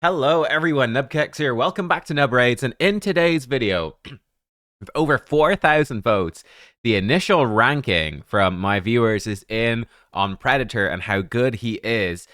Hello everyone, nubkeks here. Welcome back to Nub Raids, and in today's video, with over 4,000 votes, the initial ranking from my viewers is in on Predator and how good he is,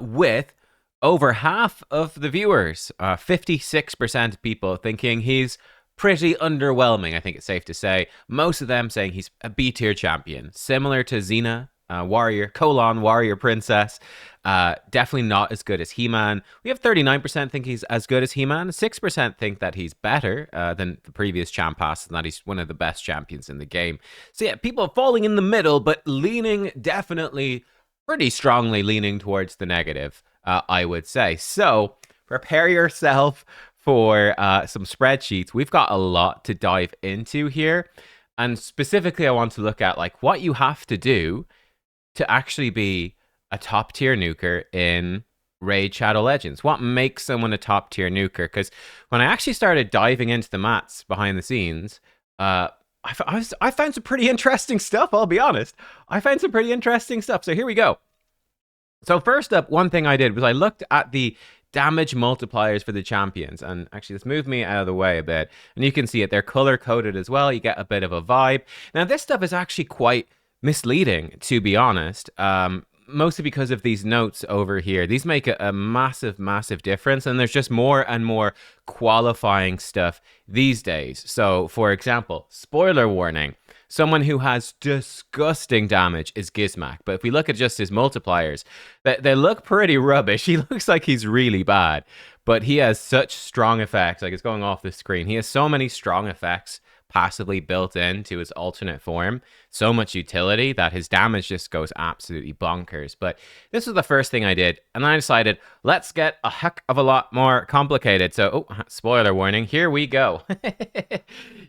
with over half of the viewers, 56% of people thinking he's pretty underwhelming, I think it's safe to say. Most of them saying he's a B-tier champion, similar to Xena, warrior princess. Definitely not as good as He-Man. We have 39% think he's as good as He-Man. 6% think that he's better than the previous champ pass, and that he's one of the best champions in the game. So yeah, people falling in the middle, but leaning definitely pretty strongly leaning towards the negative, I would say. So prepare yourself for some spreadsheets. We've got a lot to dive into here. And specifically, I want to look at like what you have to do to actually be a top tier nuker in Raid Shadow Legends. What makes someone a top tier nuker? Because when I actually started diving into the mats behind the scenes, I found some pretty interesting stuff, I'll be honest. I found some pretty interesting stuff. So here we go. So first up, one thing I did was I looked at the damage multipliers for the champions. And actually, let's move me out of the way a bit. And you can see it. They're color-coded as well. You get a bit of a vibe. Now, this stuff is actually quite misleading, to be honest, mostly because of these notes over here. These make a massive difference, and there's just more and more qualifying stuff these days. So, for example, spoiler warning, someone who has disgusting damage is Gizmak, but if we look at just his multipliers, they look pretty rubbish. He looks like he's really bad, but he has such strong effects. Like, it's going off the screen. He has so many strong effects passively built into his alternate form, so much utility that his damage just goes absolutely bonkers. But this was the first thing I did, and I decided, let's get a heck of a lot more complicated. So, spoiler warning, here we go.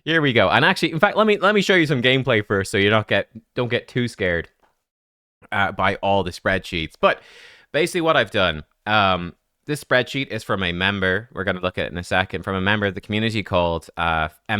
Here we go. And actually, in fact, let me show you some gameplay first, so you don't get too scared by all the spreadsheets. But basically, what I've done, this spreadsheet is from a member, we're going to look at it in a second, from a member of the community called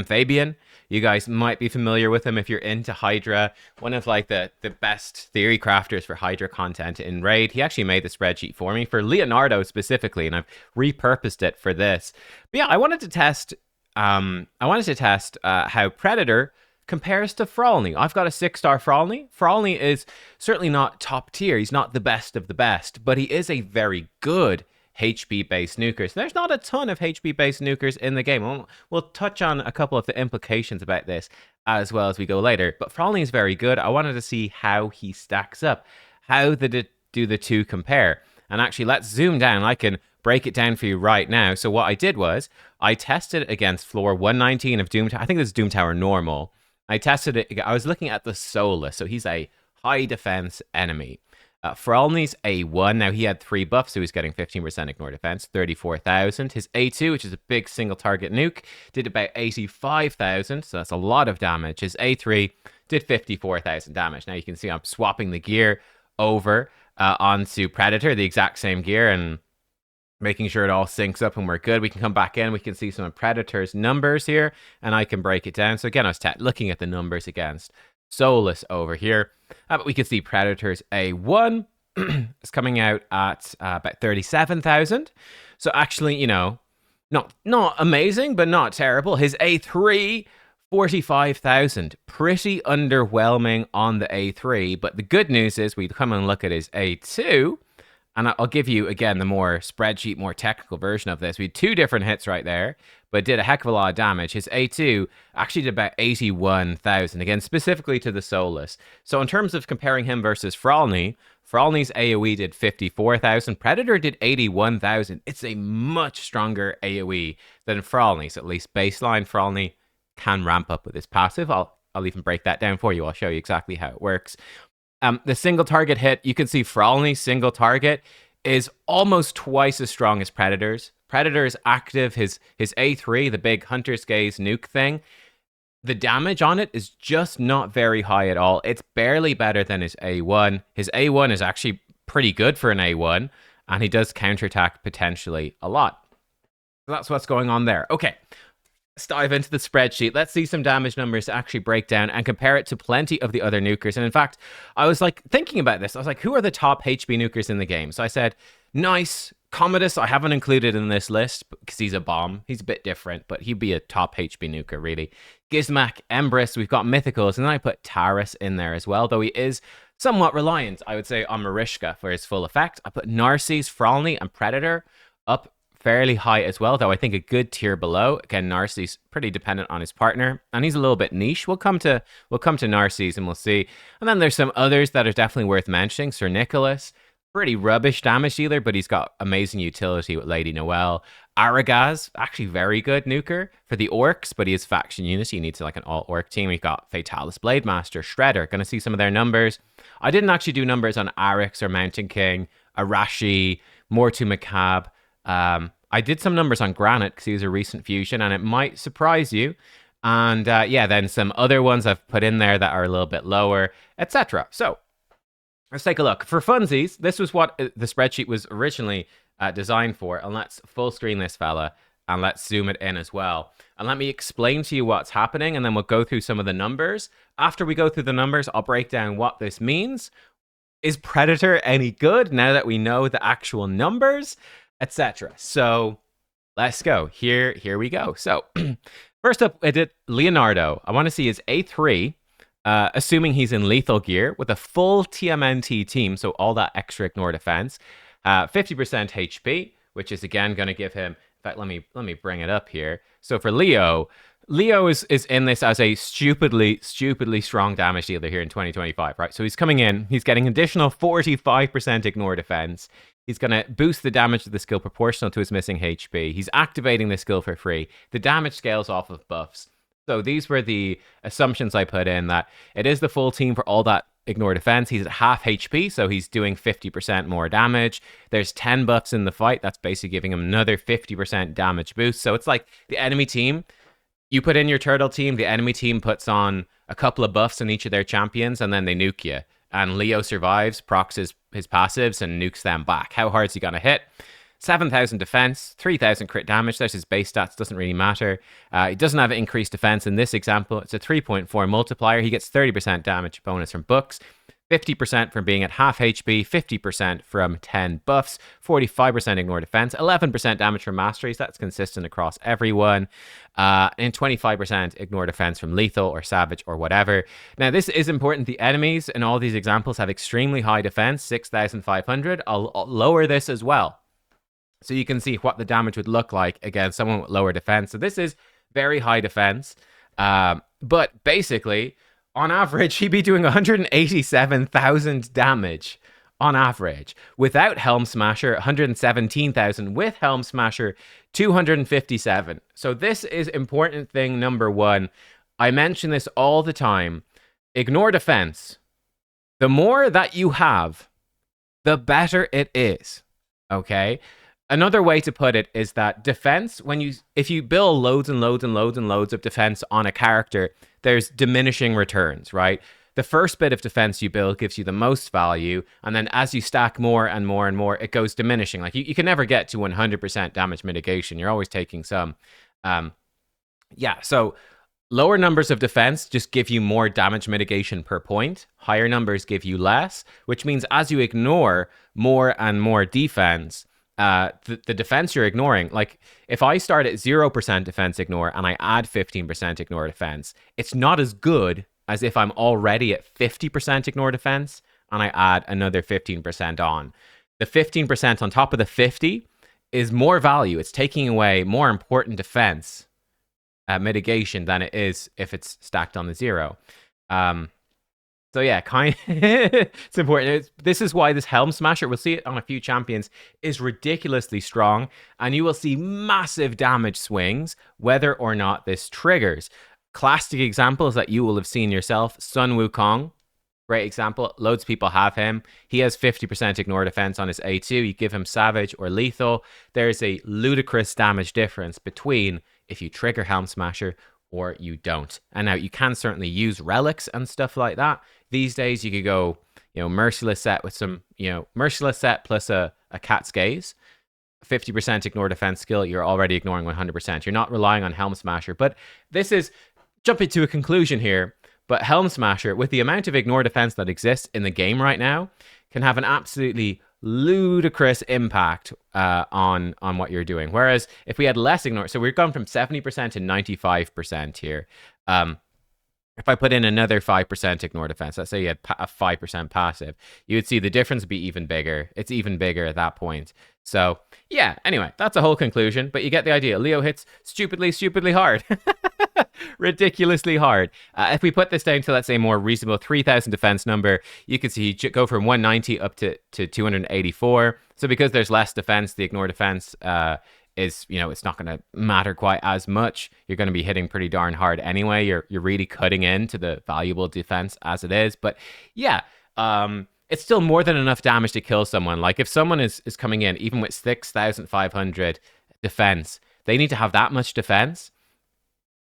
Fabian. You guys might be familiar with him if you're into Hydra, one of like the best theory crafters for Hydra content in Raid. He actually made the spreadsheet for me, for Leonardo specifically, and I've repurposed it for this. But yeah, I wanted to test how Predator compares to Frolni. I've got a 6-star Frolni. Frolni is certainly not top tier. He's not the best of the best, but he is a very good HP-based nukers. There's not a ton of HP-based nukers in the game. We'll touch on a couple of the implications about this as well as we go later. But Frolni is very good. I wanted to see how he stacks up. How do the two compare? And actually, let's zoom down. I can break it down for you right now. So what I did was, I tested it against floor 119 of Doom Tower. I think this is Doom Tower normal. I tested it. I was looking at the Soulless. So he's a high defense enemy. Frolni's A1, now he had 3 buffs, so he's getting 15% ignore defense, 34,000. His A2, which is a big single target nuke, did about 85,000, so that's a lot of damage. His A3 did 54,000 damage. Now you can see I'm swapping the gear over onto Predator, the exact same gear, and making sure it all syncs up and we're good. We can come back in, we can see some of Predator's numbers here, and I can break it down. So again, I was looking at the numbers against Soulless over here. But we can see Predator's A1 is coming out at about 37,000. So actually, you know, not amazing, but not terrible. His A3, 45,000. Pretty underwhelming on the A3. But the good news is we come and look at his A2. And I'll give you, again, the more spreadsheet, more technical version of this. We had 2 different hits right there, but did a heck of a lot of damage. His A2 actually did about 81,000, again, specifically to the Soulless. So in terms of comparing him versus Frolni's AoE did 54,000. Predator did 81,000. It's a much stronger AoE than Frolni's, at least baseline. Frolni can ramp up with his passive. I'll even break that down for you. I'll show you exactly how it works. The single target hit, you can see Frolni's single target is almost twice as strong as Predator's. Predator's active, his A3, the big Hunter's Gaze nuke thing, the damage on it is just not very high at all. It's barely better than his A1. His A1 is actually pretty good for an A1, and he does counterattack potentially a lot. So that's what's going on there. Okay. Let's dive into the spreadsheet. Let's see some damage numbers to actually break down and compare it to plenty of the other nukers. And in fact, I was like thinking about this. I was like, who are the top HP nukers in the game? So I said, nice, Commodus, I haven't included in this list because he's a bomb. He's a bit different, but he'd be a top HP nuker, really. Gizmak, Embrys, we've got Mythicals, and then I put Taurus in there as well, though he is somewhat reliant, I would say, on Marishka for his full effect. I put Narses, Frolni, and Predator up fairly high as well, though I think a good tier below. Again, Narses pretty dependent on his partner, and he's a little bit niche. We'll come to Narses and we'll see. And then there's some others that are definitely worth mentioning. Sir Nicholas, pretty rubbish damage dealer, but he's got amazing utility with Lady Noelle. Aragaz, actually very good nuker for the orcs, but he is faction unity. He needs like an all-orc team. We've got Fatalis Blademaster, Shredder. Going to see some of their numbers. I didn't actually do numbers on Arix or Mountain King, Arashi, Mortu Macab. I did some numbers on Granyt because he was a recent fusion, and it might surprise you. And yeah, then some other ones I've put in there that are a little bit lower, etc. So let's take a look. For funsies, this was what the spreadsheet was originally designed for. And let's full screen this fella and let's zoom it in as well. And let me explain to you what's happening, and then we'll go through some of the numbers. After we go through the numbers, I'll break down what this means. Is Predator any good now that we know the actual numbers, etc.? So let's go. Here we go. So first up, I did Leonardo. I want to see his A3. Assuming he's in lethal gear with a full TMNT team, so all that extra ignore defense, 50% HP, which is again going to give him. In fact, let me bring it up here. So for Leo is in this as a stupidly strong damage dealer here in 2025, right? So he's coming in, he's getting additional 45% ignore defense. He's going to boost the damage of the skill proportional to his missing HP. He's activating the skill for free. The damage scales off of buffs. So these were the assumptions I put in, that it is the full team for all that ignore defense. He's at half HP, so he's doing 50% more damage. There's 10 buffs in the fight. That's basically giving him another 50% damage boost. So it's like the enemy team, you put in your turtle team, the enemy team puts on a couple of buffs on each of their champions, and then they nuke you. And Leo survives, procs his passives, and nukes them back. How hard is he going to hit? 7,000 defense, 3,000 crit damage. There's his base stats, doesn't really matter. He doesn't have increased defense in this example. It's a 3.4 multiplier. He gets 30% damage bonus from books, 50% from being at half HP, 50% from 10 buffs, 45% ignore defense, 11% damage from masteries. That's consistent across everyone. And 25% ignore defense from lethal or savage or whatever. Now, this is important. The enemies in all these examples have extremely high defense, 6,500. I'll lower this as well, so you can see what the damage would look like against someone with lower defense. So this is very high defense. But basically, on average, he'd be doing 187,000 damage on average. Without Helm Smasher, 117,000. With Helm Smasher, 257. So this is important thing number one. I mention this all the time. Ignore defense. The more that you have, the better it is. Okay? Another way to put it is that defense, if you build loads and loads and loads and loads of defense on a character, there's diminishing returns, right? The first bit of defense you build gives you the most value, and then as you stack more and more and more, it goes diminishing. Like you can never get to 100% damage mitigation. You're always taking some. Yeah, so lower numbers of defense just give you more damage mitigation per point. Higher numbers give you less, which means as you ignore more and more defense, the defense you're ignoring, like if I start at 0% defense ignore and I add 15% ignore defense, it's not as good as if I'm already at 50% ignore defense and I add another 15% on. The 15% on top of the 50 is more value. It's taking away more important defense mitigation than it is if it's stacked on the 0. So yeah, it's important. This is why this Helm Smasher, we'll see it on a few champions, is ridiculously strong, and you will see massive damage swings whether or not this triggers. Classic examples that you will have seen yourself: Sun Wukong, great example. Loads of people have him. He has 50% ignore defense on his A2. You give him savage or lethal. There's a ludicrous damage difference between if you trigger Helm Smasher or you don't. And now you can certainly use relics and stuff like that. These days you could go, Merciless set with some, Merciless set plus a Cat's Gaze. 50% ignore defense skill, you're already ignoring 100%. You're not relying on Helm Smasher. But this is jumping to a conclusion here. But Helm Smasher, with the amount of ignore defense that exists in the game right now, can have an absolutely ludicrous impact on what you're doing. Whereas if we had less ignore, so we've gone from 70% to 95% here. If I put in another 5% ignore defense, let's say you had a 5% passive, you would see the difference be even bigger. It's even bigger at that point. So yeah, anyway, that's a whole conclusion, but you get the idea. Leo hits stupidly hard. Ridiculously hard. If we put this down to, let's say, more reasonable 3,000 defense number, you can see go from 190 up to 284. So because there's less defense, the ignore defense is, it's not going to matter quite as much. You're going to be hitting pretty darn hard anyway. You're really cutting into the valuable defense as it is. But yeah, it's still more than enough damage to kill someone. Like if someone is coming in, even with 6,500 defense, they need to have that much defense.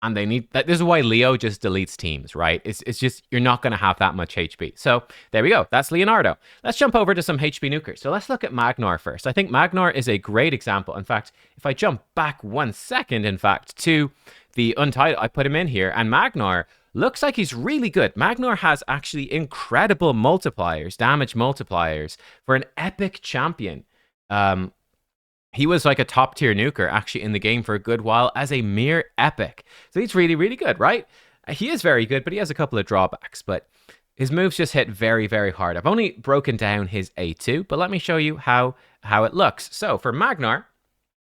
And they need that. This is why Leo just deletes teams, right? It's just, you're not going to have that much HP. So there we go. That's Leonardo. Let's jump over to some HP Nukers. So let's look at Magnarr first. I think Magnarr is a great example. In fact, if I jump back 1 second, in fact, to the Untitled, I put him in here, and Magnarr looks like he's really good. Magnarr has actually incredible multipliers, damage multipliers, for an epic champion. He was like a top tier nuker actually in the game for a good while as a mere epic. So he's really, really good, right? He is very good, but he has a couple of drawbacks. But his moves just hit very, very hard. I've only broken down his A2, but let me show you how it looks. So for Magnarr,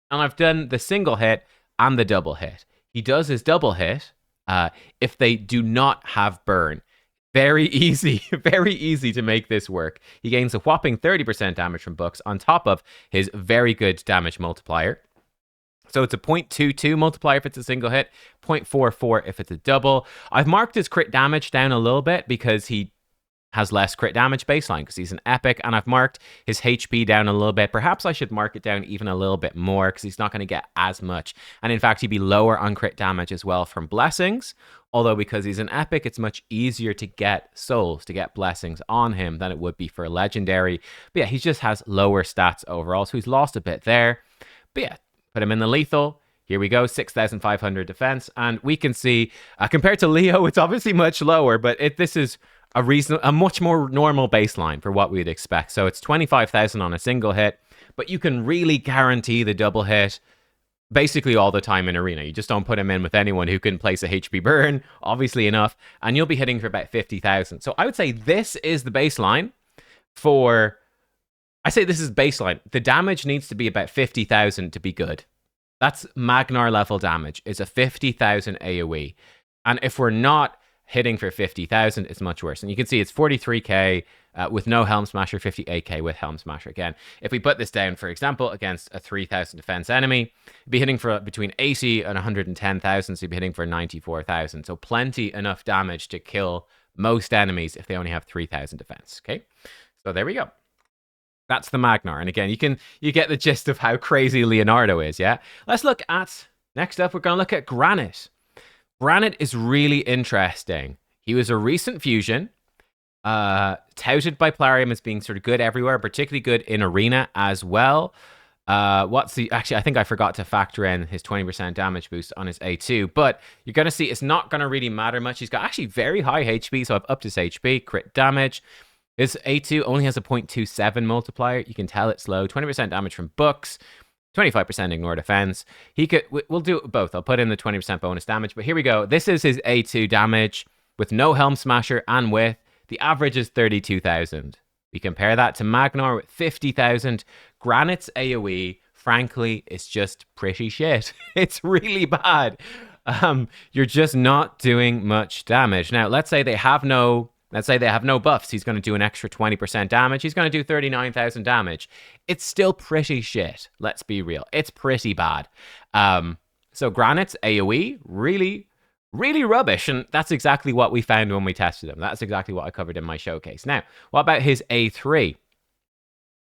and I've done the single hit and the double hit. He does his double hit if they do not have burn. Very easy to make this work. He gains a whopping 30% damage from books on top of his very good damage multiplier. So it's a 0.22 multiplier if it's a single hit, 0.44 if it's a double. I've marked his crit damage down a little bit because he has less crit damage baseline because he's an epic, and I've marked his HP down a little bit. Perhaps I should mark it down even a little bit more because he's not going to get as much. And in fact, he'd be lower on crit damage as well from blessings. Although because he's an epic, it's much easier to get souls, to get blessings on him than it would be for a legendary. But yeah, he just has lower stats overall, so he's lost a bit there. But yeah, put him in the lethal. Here we go, 6,500 defense. And we can see, compared to Leo, it's obviously much lower, but this is a much more normal baseline for what we'd expect. So it's 25,000 on a single hit, but you can really guarantee the double hit basically all the time in arena. You just don't put him in with anyone who can place a HP burn, obviously enough, and you'll be hitting for about 50,000. So I would say this is the baseline for... I say this is baseline. The damage needs to be about 50,000 to be good. That's Magnarr level damage, is a 50,000 AoE. And if we're not hitting for 50,000, it's much worse. And you can see it's 43k with no Helm Smasher, 58k with Helm Smasher. Again, if we put this down, for example, against a 3,000 defense enemy, you'd be hitting for between 80 and 110,000, so you'd be hitting for 94,000. So plenty enough damage to kill most enemies if they only have 3,000 defense, okay? So there we go. That's the Magnarr. And again, you get the gist of how crazy Leonardo is, yeah? Let's look at, next up, we're going to look at Granyt. Granyt is really interesting. He was a recent fusion, touted by Plarium as being sort of good everywhere, particularly good in arena as well. Actually, I think I forgot to factor in his 20% damage boost on his A2, but you're going to see it's not going to really matter much. He's got actually very high HP, so I've upped his HP, crit damage. His A2 only has a 0.27 multiplier. You can tell it's low. 20% damage from books. 25% ignore defense. We'll do both. I'll put in the 20% bonus damage, but here we go. This is his A2 damage with no Helm Smasher and with the average is 32,000. We compare that to Magnarr with 50,000. Granit's AoE, frankly, is just pretty shit. It's really bad. You're just not doing much damage. Now, let's say they have no buffs. He's going to do an extra 20% damage. He's going to do 39,000 damage. It's still pretty shit. Let's be real. It's pretty bad. So Granit's AoE, really, really rubbish. And that's exactly what we found when we tested him. That's exactly what I covered in my showcase. Now, what about his A3?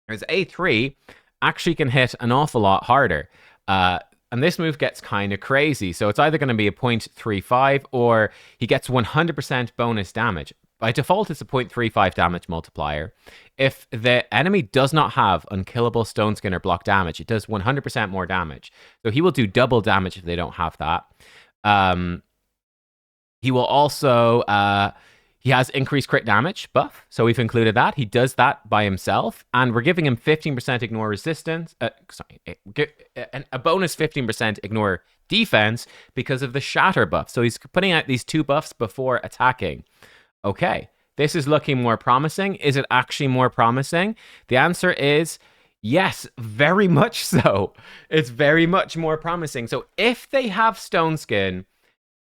His A3 actually can hit an awful lot harder. And this move gets kind of crazy. So it's either going to be a 0.35 or he gets 100% bonus damage. By default, it's a 0.35 damage multiplier. If the enemy does not have unkillable Stone Skin or block damage, it does 100% more damage. So he will do double damage if they don't have that. He will also He has increased crit damage buff, so we've included that. He does that by himself, and we're giving him 15% ignore resistance. A bonus 15% ignore defense because of the shatter buff. So he's putting out these 2 buffs before attacking. Okay, this is looking more promising. Is it actually more promising? The answer is yes, very much so. It's very much more promising. So if they have Stone Skin,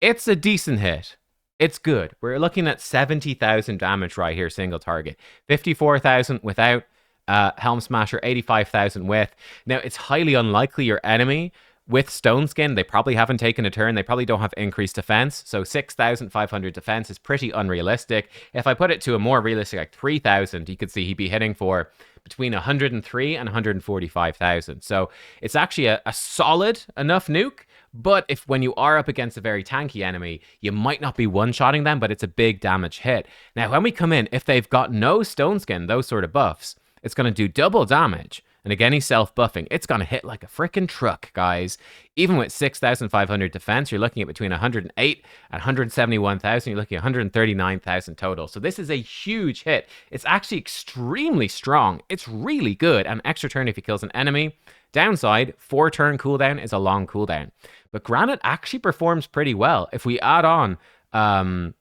it's a decent hit. It's good. We're looking at 70,000 damage right here, single target. 54,000 without Helm Smasher, 85,000 with. Now, it's highly unlikely your enemy with Stone Skin, they probably haven't taken a turn. They probably don't have increased defense. So 6,500 defense is pretty unrealistic. If I put it to a more realistic, like 3,000, you could see he'd be hitting for between 103 and 145,000. So it's actually a solid enough nuke. But if when you are up against a very tanky enemy, you might not be one-shotting them, but it's a big damage hit. Now, when we come in, if they've got no Stone Skin, those sort of buffs, it's going to do double damage. And again, he's self-buffing. It's going to hit like a freaking truck, guys. Even with 6,500 defense, you're looking at between 108 and 171,000. You're looking at 139,000 total. So this is a huge hit. It's actually extremely strong. It's really good. An extra turn if he kills an enemy. Downside, 4-turn cooldown is a long cooldown. But Granyt actually performs pretty well. If we add on another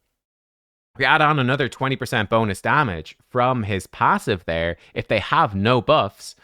20% bonus damage from his passive there, if they have no buffs,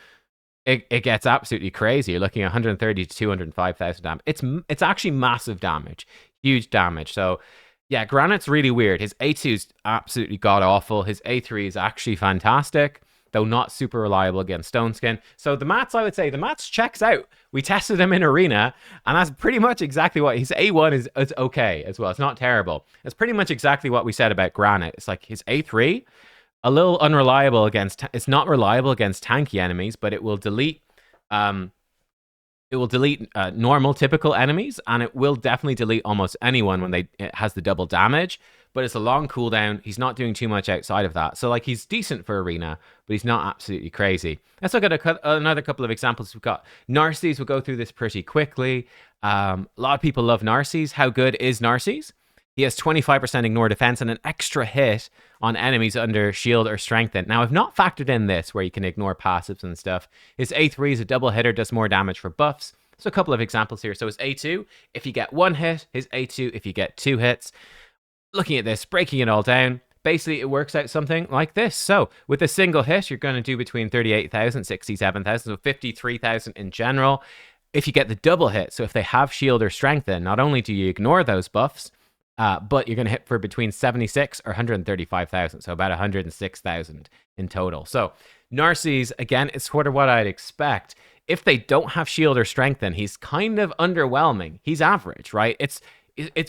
it gets absolutely crazy. You're looking at 130 to 205,000 damage. It's actually massive damage. Huge damage. So yeah, Granit's really weird. His A2 is absolutely god-awful. His A3 is actually fantastic, though not super reliable against Stone Skin. So the mats, I would say, the mats checks out. We tested him in Arena, and that's pretty much exactly what... His A1 is okay as well. It's not terrible. It's pretty much exactly what we said about Granyt. It's like his A3, a little unreliable against... It's not reliable against tanky enemies, but it will delete... normal, typical enemies, and it will definitely delete almost anyone when it has the double damage, but it's a long cooldown. He's not doing too much outside of that. So, like, he's decent for Arena, but he's not absolutely crazy. Let's look at another couple of examples. We've got Narses. We'll go through this pretty quickly. A lot of people love Narses. How good is Narses? He has 25% ignore defense and an extra hit on enemies under shield or strengthen. Now, I've not factored in this where you can ignore passives and stuff. His A3 is a double hitter, does more damage for buffs. So a couple of examples here. So his A2, if you get 1 hit, his A2, if you get 2 hits. Looking at this, breaking it all down, basically it works out something like this. So with a single hit, you're going to do between 38,000, 67,000, so 53,000 in general. If you get the double hit, so if they have shield or strengthen, not only do you ignore those buffs, but you're going to hit for between 76 or 135,000, so about 106,000 in total. So Narses, again, it's sort of what I'd expect. If they don't have shield or strengthen, he's kind of underwhelming. He's average, right?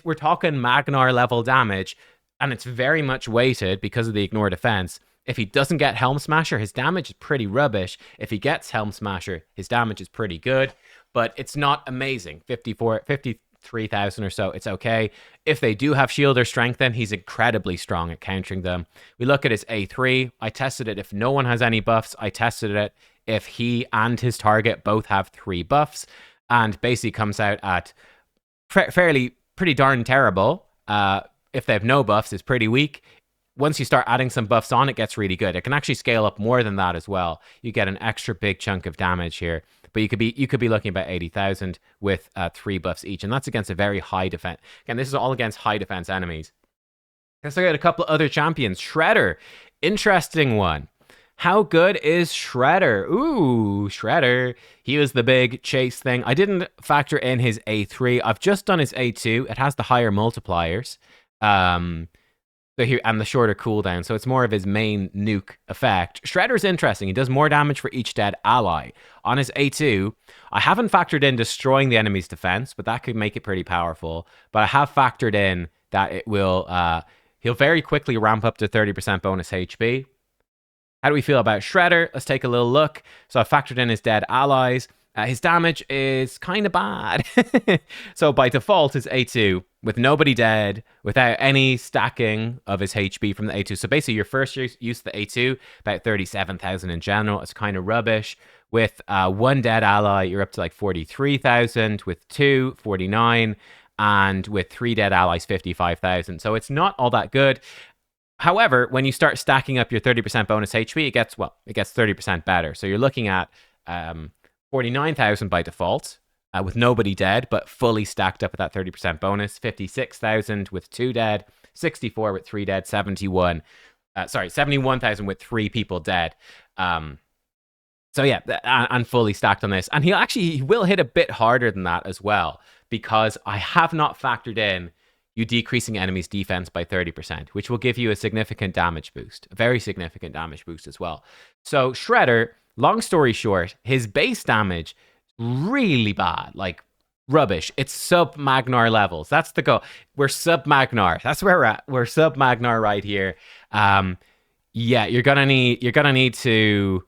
We're talking Magnarr level damage, and it's very much weighted because of the ignore defense. If he doesn't get Helm Smasher, his damage is pretty rubbish. If he gets Helm Smasher, his damage is pretty good, but it's not amazing. 53,000 or so, it's okay. If they do have shield or strengthen, he's incredibly strong at countering them. We look at his A3. I tested it if no one has any buffs. I tested it if he and his target both have 3 buffs, and basically comes out at pretty darn terrible. If they have no buffs, it's pretty weak. Once you start adding some buffs on, it gets really good. It can actually scale up more than that as well. You get an extra big chunk of damage here. But you could be looking about 80,000 with 3 buffs each, and that's against a very high defense. Again, this is all against high defense enemies. Let's look at a couple other champions. Shredder, interesting one. How good is Shredder? Ooh, Shredder. He was the big chase thing. I didn't factor in his A3. I've just done his A2. It has the higher multipliers. And the shorter cooldown, so it's more of his main nuke effect. Shredder's interesting. He does more damage for each dead ally. On his A2, I haven't factored in destroying the enemy's defense, but that could make it pretty powerful. But I have factored in that it will, he'll very quickly ramp up to 30% bonus HP. How do we feel about Shredder? Let's take a little look. So I factored in his dead allies. His damage is kind of bad. So by default, his A2, with nobody dead, without any stacking of his HP from the A2. So basically, your first use of the A2, about 37,000 in general. It's kind of rubbish. With 1 dead ally, you're up to like 43,000. With 2, 49. And with 3 dead allies, 55,000. So it's not all that good. However, when you start stacking up your 30% bonus HP, it gets 30% better. So you're looking at 49,000 by default, with nobody dead, but fully stacked up at that 30% bonus. 56,000 with 2 dead, 64 with 3 dead, 71,000 with 3 people dead. So yeah, and fully stacked on this. And he will hit a bit harder than that as well, because I have not factored in you decreasing enemies' defense by 30%, which will give you a significant damage boost, a very significant damage boost as well. So Shredder, long story short, his base damage, really bad, like rubbish. It's sub Magnarr levels. That's the goal. We're sub Magnarr. That's where we're at. We're sub Magnarr right here. Yeah, you're gonna need to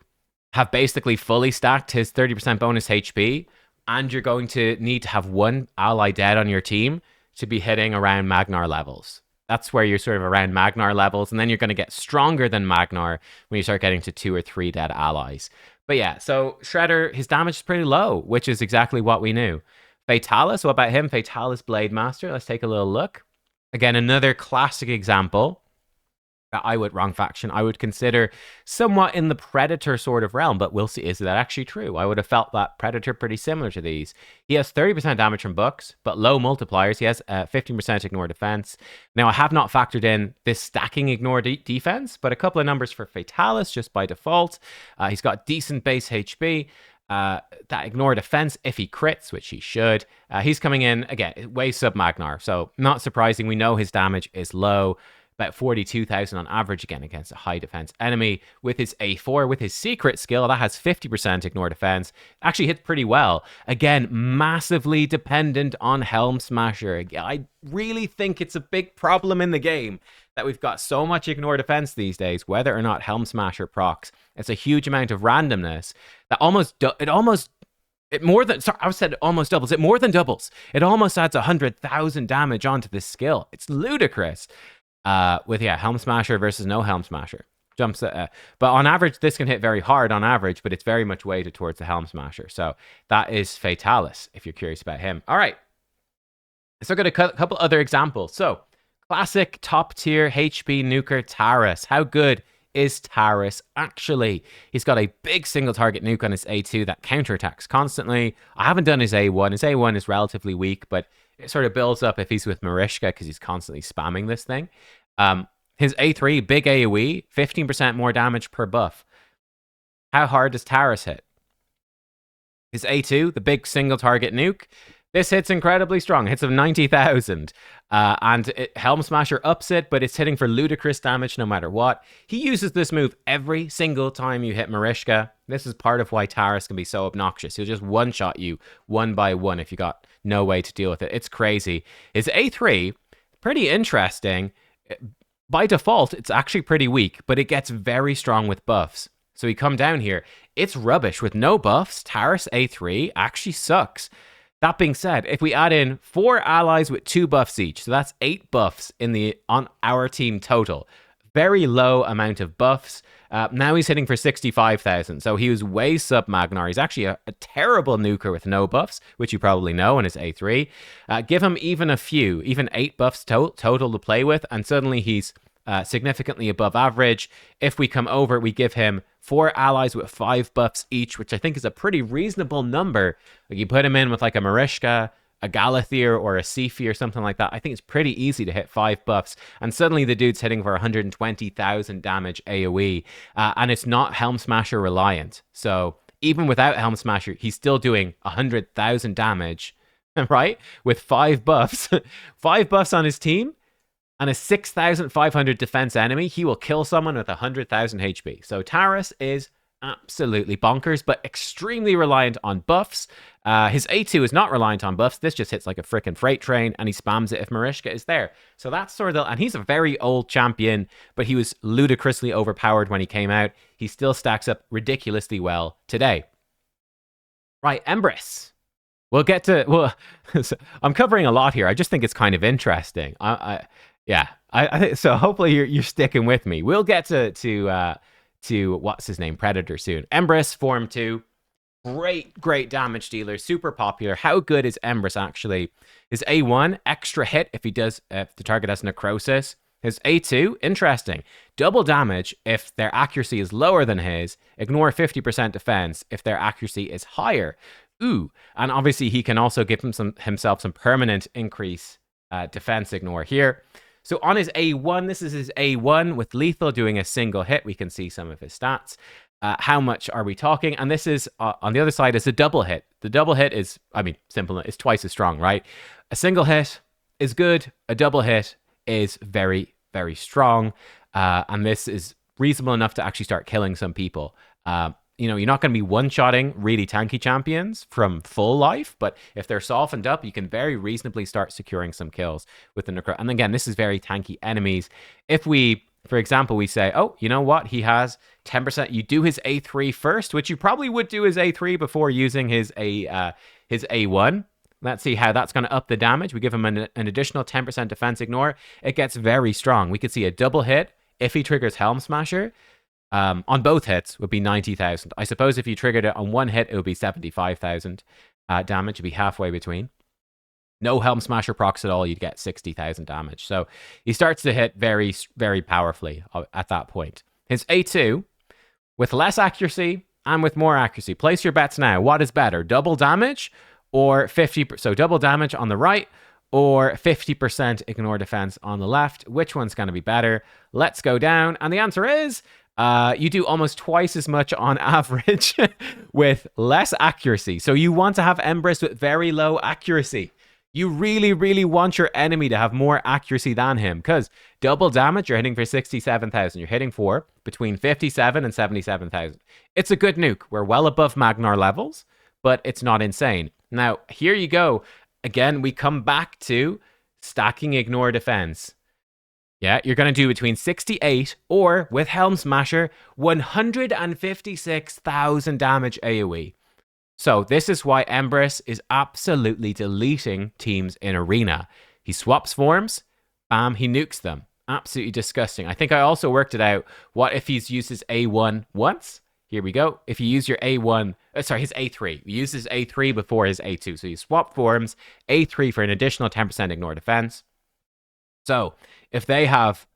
have basically fully stacked his 30% bonus HP, and you're going to need to have one ally dead on your team to be hitting around Magnarr levels. That's where you're sort of around Magnarr levels, and then you're going to get stronger than Magnarr when you start getting to 2 or 3 dead allies. But yeah, so Shredder, his damage is pretty low, which is exactly what we knew. Fatalis, what about him? Fatalis Blademaster, let's take a little look. Again, another classic example that I would consider somewhat in the Predator sort of realm, but we'll see, is that actually true? I would have felt that Predator pretty similar to these. He has 30% damage from books, but low multipliers. He has 15% ignore defense. Now, I have not factored in this stacking ignore defense, but a couple of numbers for Fatalis just by default. He's got decent base HP. That ignore defense if he crits, which he should. He's coming in, again, way sub Magnarr, so not surprising. We know his damage is low. About 42,000 on average, again, against a high defense enemy. With his A4, with his secret skill, that has 50% ignore defense. Actually hits pretty well. Again, massively dependent on Helm Smasher. I really think it's a big problem in the game that we've got so much ignore defense these days, whether or not Helm Smasher procs. It's a huge amount of randomness that it more than doubles. It almost adds 100,000 damage onto this skill. It's ludicrous. With Helm Smasher versus no Helm Smasher. But on average, this can hit very hard on average, but it's very much weighted towards the Helm Smasher. So that is Fatalis, if you're curious about him. All right. Let's look at a couple other examples. So, classic top tier HP Nuker Taras. How good is Taras actually? He's got a big single target nuke on his A2 that counterattacks constantly. I haven't done his A1. His A1 is relatively weak, but it sort of builds up if he's with Mariska because he's constantly spamming this thing. His A3, big AoE, 15% more damage per buff. How hard does Taras hit? His A2, the big single target nuke, this hits incredibly strong. Hits of 90,000. Helm Smasher ups it, but it's hitting for ludicrous damage no matter what. He uses this move every single time you hit Mariska. This is part of why Taras can be so obnoxious. He'll just one-shot you one by one if you got no way to deal with it. It's crazy. His A3, pretty interesting. By default, it's actually pretty weak, but it gets very strong with buffs. So we come down here. It's rubbish. With no buffs, Taras A3 actually sucks. That being said, if we add in 4 allies with 2 buffs each, so that's 8 buffs on our team total. Very low amount of buffs. Now he's hitting for 65,000, so he was way sub Magnarr. He's actually a terrible nuker with no buffs, which you probably know in his A3. Give him even 8 buffs total to play with, and suddenly he's significantly above average. If we come over, we give him 4 allies with 5 buffs each, which I think is a pretty reasonable number. Like you put him in with like a Mariska, a Galathier, or a Sifi or something like that. I think it's pretty easy to hit 5 buffs, and suddenly the dude's hitting for 120,000 damage AoE, and it's not Helm Smasher reliant. So even without Helm Smasher, he's still doing 100,000 damage, right? With 5 buffs, 5 buffs on his team. And a 6,500 defense enemy, he will kill someone with 100,000 HP. So Taras is absolutely bonkers, but extremely reliant on buffs. His A2 is not reliant on buffs. This just hits like a freaking freight train, and he spams it if Mariska is there. So that's sort of, and he's a very old champion, but he was ludicrously overpowered when he came out. He still stacks up ridiculously well today. Right, Embrys. We'll get to, well, I'm covering a lot here. I just think it's kind of interesting. Yeah, I think so. Hopefully you're sticking with me. We'll get to what's his name, Predator soon. Embrys Form 2, great damage dealer, super popular. How good is Embrys actually? His A1 extra hit if the target has necrosis, His A2, interesting. Double damage if their accuracy is lower than his. Ignore 50% defense if their accuracy is higher. Ooh, and obviously he can also give himself some permanent increase defense ignore here. So on his A1, this is his A1 with lethal doing a single hit. We can see some of his stats. How much are we talking? And this is, on the other side, is a double hit. The double hit is, I mean, simple, it's twice as strong, right? A single hit is good. A double hit is very, very strong. And this is reasonable enough to actually start killing some people. You know, you're not going to be one-shotting really tanky champions from full life, but if they're softened up, you can very reasonably start securing some kills with the Necro. And again, this is very tanky enemies. If we, for example, we say, oh, you know what? He has 10%. You do his A3 first, which you probably would do his A3 before using his A1. Let's see how that's going to up the damage. We give him an additional 10% defense ignore. It gets very strong. We could see a double hit if he triggers Helm Smasher. On both hits would be 90,000. I suppose if you triggered it on one hit, it would be 75,000 damage. It'd be halfway between. No Helm Smasher procs at all, you'd get 60,000 damage. So he starts to hit very, very powerfully at that point. His A2, with less accuracy and with more accuracy. Place your bets now. What is better, double damage or 50%? So double damage on the right or 50% ignore defense on the left. Which one's going to be better? Let's go down. And the answer is you do almost twice as much on average with less accuracy. So you want to have Embrys with very low accuracy. You really, really want your enemy to have more accuracy than him, because double damage, you're hitting for 67,000. You're hitting for between 57 and 77,000. It's a good nuke. We're well above Magnarr levels, but it's not insane. Now, here you go. Again, we come back to stacking ignore defense. Yeah, you're going to do between 68 or, with Helm Smasher, 156,000 damage AoE. So this is why Embrys is absolutely deleting teams in Arena. He swaps forms, bam, he nukes them. Absolutely disgusting. I think I also worked it out. What if he's used his A1 once? Here we go. If you use your A1, sorry, his A3. You use his A3 before his A2. So you swap forms, A3 for an additional 10% ignore defense. So if they have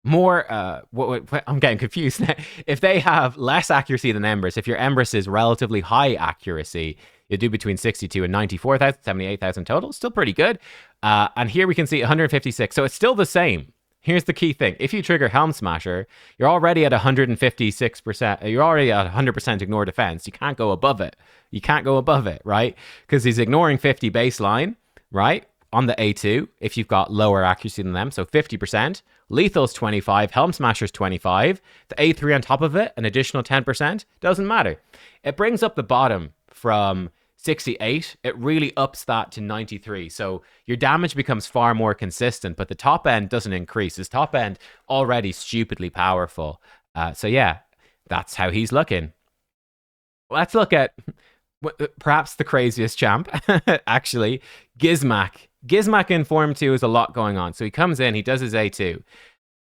more, I'm getting confused. If they have less accuracy than Embrys, if your Embrys is relatively high accuracy, you do between 62 and 94,000, 78,000 total. Still pretty good. And here we can see 156. So it's still the same. Here's the key thing. If you trigger Helm Smasher, you're already at 156%. You're already at 100% ignore defense. You can't go above it. You can't go above it, right? Because he's ignoring 50 baseline, right? On the A2, if you've got lower accuracy than them. So 50%. Lethal's 25, Helm Smasher's 25, the A3 on top of it, an additional 10%, doesn't matter. It brings up the bottom from 68, it really ups that to 93. So your damage becomes far more consistent, but the top end doesn't increase. His top end already stupidly powerful. So yeah, that's how he's looking. Let's look at perhaps the craziest champ, actually, Gizmak. Gizmak in Form 2 is a lot going on. So he comes in, he does his A2.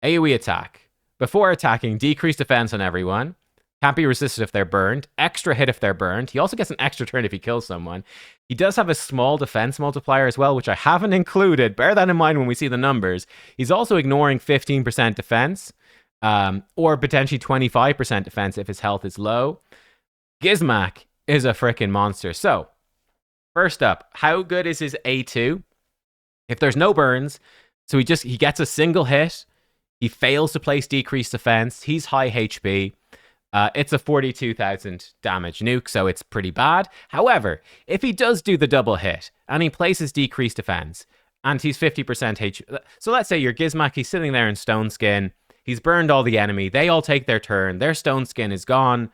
AoE attack. Before attacking, decrease defense on everyone. Can't be resisted if they're burned. Extra hit if they're burned. He also gets an extra turn if he kills someone. He does have a small defense multiplier as well, which I haven't included. Bear that in mind when we see the numbers. He's also ignoring 15% defense, or potentially 25% defense if his health is low. Gizmak is a freaking monster. So, first up, how good is his A2? If there's no burns, so he gets a single hit, he fails to place decreased defense, he's high HP, it's a 42,000 damage nuke, so it's pretty bad. However, if he does do the double hit, and he places decreased defense, and he's 50% HP, so let's say your Gizmak, he's sitting there in Stone Skin, he's burned all the enemy, they all take their turn, their Stone Skin is gone,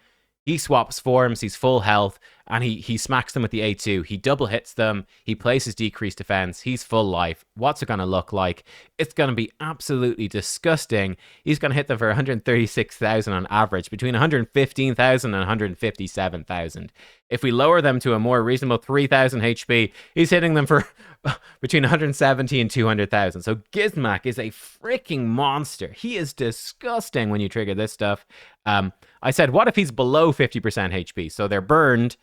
he swaps forms, he's full health, and he smacks them with the A2. He double hits them. He places decreased defense. He's full life. What's it going to look like? It's going to be absolutely disgusting. He's going to hit them for 136,000 on average, between 115,000 and 157,000. If we lower them to a more reasonable 3,000 HP, he's hitting them for between 170 and 200,000. So Gizmak is a freaking monster. He is disgusting when you trigger this stuff. I said, what if he's below 50% HP? So they're burned.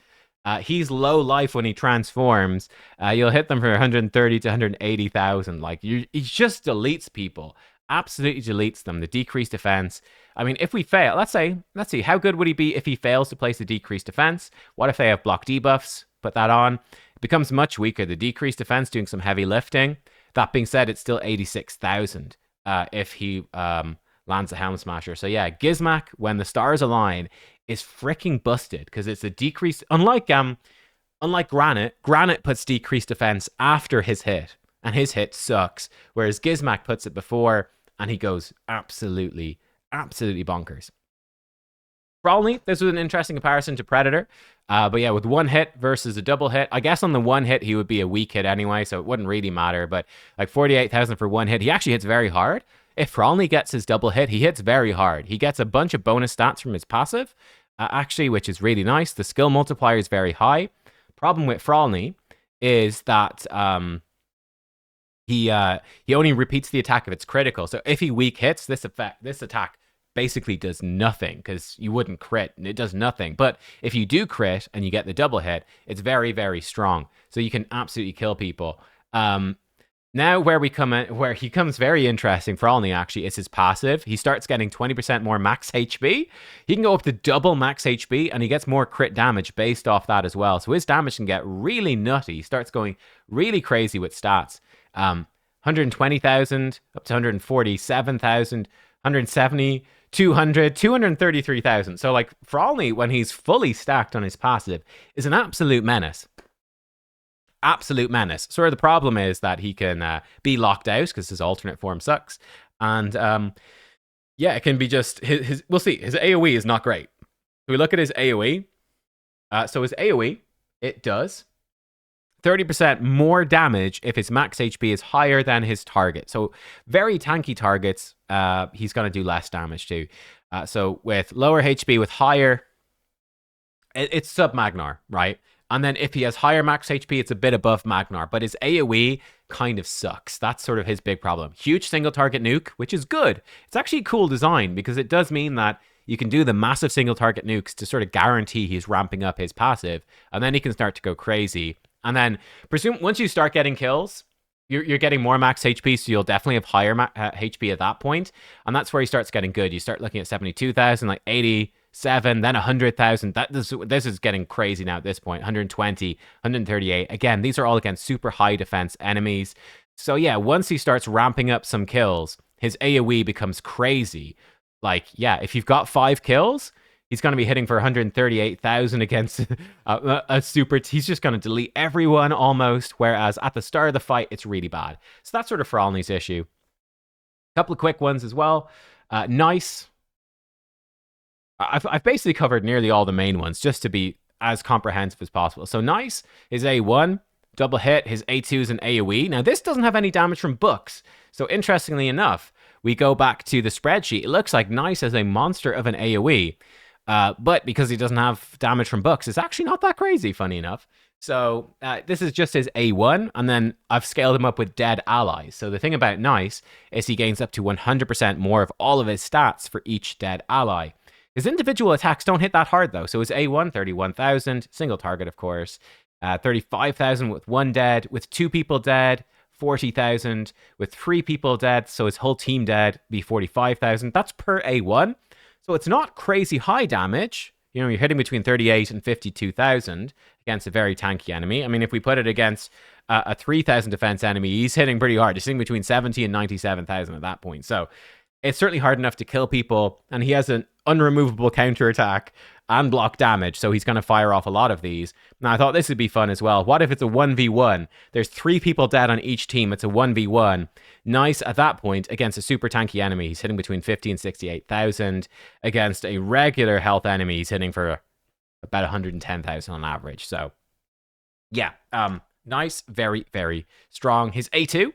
He's low life when he transforms. You'll hit them for 130 to 180,000. Like he just deletes people. Absolutely deletes them. The decreased defense. I mean, if we fail, let's see, how good would he be if he fails to place a decreased defense? What if they have block debuffs? Put that on. It becomes much weaker. The decreased defense doing some heavy lifting. That being said, it's still 86,000 if he lands a Helm Smasher. So yeah, Gizmak, when the stars align, is freaking busted because it's a decreased. Unlike Granyt puts decreased defense after his hit, and his hit sucks. Whereas Gizmak puts it before, and he goes absolutely bonkers. Frolni, this was an interesting comparison to Predator. But yeah, with one hit versus a double hit, I guess on the one hit, he would be a weak hit anyway, so it wouldn't really matter. But like 48,000 for one hit, he actually hits very hard. If Frolni gets his double hit, he hits very hard. He gets a bunch of bonus stats from his passive, actually, which is really nice. The skill multiplier is very high. Problem with Frolni is that he only repeats the attack if it's critical. So if he weak hits, this attack basically does nothing because you wouldn't crit and it does nothing. But if you do crit and you get the double hit, it's very, very strong. So you can absolutely kill people. Now where he comes very interesting for Frolni actually is his passive. He starts getting 20% more max HP. He can go up to double max HP and he gets more crit damage based off that as well. So his damage can get really nutty. He starts going really crazy with stats. 120,000 up to 147,000, 170, 200, 233,000. So like Frolni, when he's fully stacked on his passive, is an absolute menace. Absolute menace. Sort of the problem is that he can be locked out because his alternate form sucks. And yeah, it can be just his we'll see. His AoE is not great. We look at his AoE. So his AoE, it does 30% more damage if his max HP is higher than his target. So very tanky targets, he's going to do less damage to. So with lower HP, with higher, it's sub Magnarr, right? And then if he has higher max HP, it's a bit above Magnarr. But his AoE kind of sucks. That's sort of his big problem. Huge single target nuke, which is good. It's actually a cool design because it does mean that you can do the massive single target nukes to sort of guarantee he's ramping up his passive. And then he can start to go crazy. And then once you start getting kills, you're getting more max HP, so you'll definitely have higher HP at that point. And that's where he starts getting good. You start looking at 72,000, like 87, then 100,000. This is getting crazy now at this point. 120, 138. Again, these are all against super high defense enemies. So yeah, once he starts ramping up some kills, his AoE becomes crazy. Like, yeah, if you've got 5 kills, he's going to be hitting for 138,000 against a super. He's just going to delete everyone almost. Whereas at the start of the fight, it's really bad. So that's sort of Frolni's issue. A couple of quick ones as well. Nice. I've basically covered nearly all the main ones just to be as comprehensive as possible. So Nice is A1, double hit. His A2 is an AoE. Now this doesn't have any damage from books. So interestingly enough, we go back to the spreadsheet. It looks like Nice is a monster of an AoE. But because he doesn't have damage from books, it's actually not that crazy, funny enough. So this is just his A1, and then I've scaled him up with dead allies. So the thing about Nice is he gains up to 100% more of all of his stats for each dead ally. His individual attacks don't hit that hard, though. So his A1, 31,000, single target, of course. 35,000 with 1 dead, with 2 people dead. 40,000 with 3 people dead. So his whole team dead, be 45,000. That's per A1. So it's not crazy high damage. You know, you're hitting between 38 and 52,000 against a very tanky enemy. I mean, if we put it against a 3,000 defense enemy, he's hitting pretty hard. He's hitting between 70 and 97,000 at that point. So it's certainly hard enough to kill people. And he has an unremovable counterattack and block damage. So he's going to fire off a lot of these. Now, I thought this would be fun as well. What if it's a 1v1? There's 3 people dead on each team. It's a 1v1. Nice at that point against a super tanky enemy. He's hitting between 50 and 68,000. Against a regular health enemy, he's hitting for about 110,000 on average. So, yeah. Nice. Very, very strong. His A2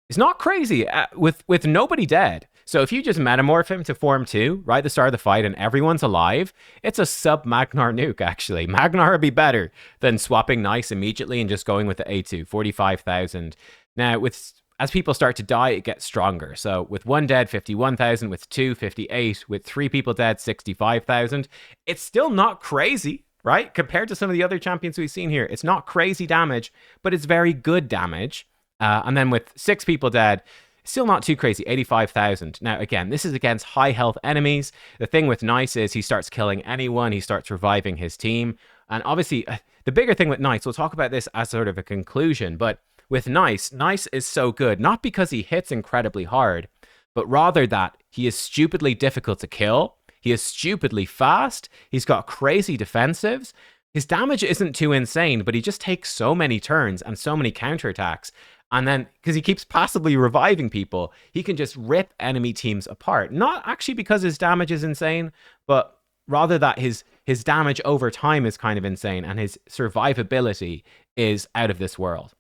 is not crazy with nobody dead. So if you just metamorph him to Form 2, right at the start of the fight, and everyone's alive, it's a sub-Magnarr nuke, actually. Magnarr would be better than swapping Nice immediately and just going with the A2, 45,000. Now, as people start to die, it gets stronger. So with 1 dead, 51,000. With 2, 58. With 3 people dead, 65,000. It's still not crazy. right? Compared to some of the other champions we've seen here, it's not crazy damage, but it's very good damage. And then with 6 people dead, still not too crazy, 85,000. Now, again, this is against high health enemies. The thing with Nice is he starts killing anyone, he starts reviving his team. And obviously, the bigger thing with Nice, we'll talk about this as sort of a conclusion, but with Nice is so good, not because he hits incredibly hard, but rather that he is stupidly difficult to kill. He is stupidly fast. He's got crazy defensives. His damage isn't too insane, but he just takes so many turns and so many counterattacks. And then, because he keeps passively reviving people, he can just rip enemy teams apart. Not actually because his damage is insane, but rather that his damage over time is kind of insane and his survivability is out of this world.